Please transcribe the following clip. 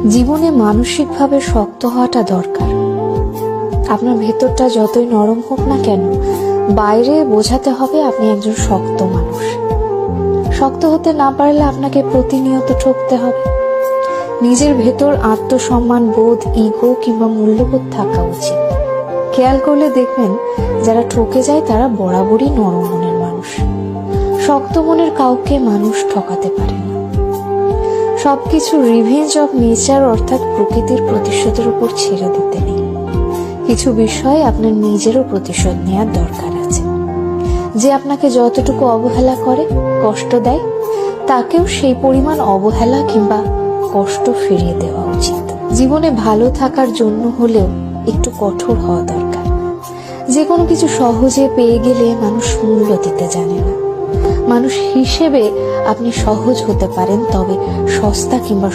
জীবনে মানসিকভাবে শক্ত হওয়াটা দরকার। আপনার ভেতরটা যতই নরম হোক না কেন, বাইরে বোঝাতে হবে আপনি একজন শক্ত মানুষ। শক্ত হতে না পারলে আপনাকে প্রতিনিয়ত ঠকতে হবে। নিজের ভেতর আত্মসম্মান বোধ, ইগো কিংবা মূল্যবোধ থাকা উচিত। খেয়াল করলে দেখবেন যারা ঠকে যায় তারা বরাবরই নরম মনের মানুষ। শক্ত মনের কাউকে মানুষ ঠকাতে পারে না। সবকিছু রিভেঞ্জ অফ নেচার অর্থাৎ প্রকৃতির প্রতিশোধের উপর ছেড়ে দিতে নেই। কিছু বিষয়ে আপনার নিজেরও প্রতিশোধ নেওয়ার দরকার আছে। যে আপনাকে যতটুকু অবহেলা করে, কষ্ট দেয়, তাকেও সেই পরিমাণ অবহেলা কিংবা কষ্ট ফিরিয়ে দেওয়া উচিত। জীবনে ভালো থাকার জন্য হলেও একটু কঠোর হওয়া দরকার। যে কোনো কিছু সহজে পেয়ে গেলে মানুষ মূল্য দিতে জানে না। মানুষ হিসেবে আপনি সহজ হতে পারেন, তবে সস্তা কিংবা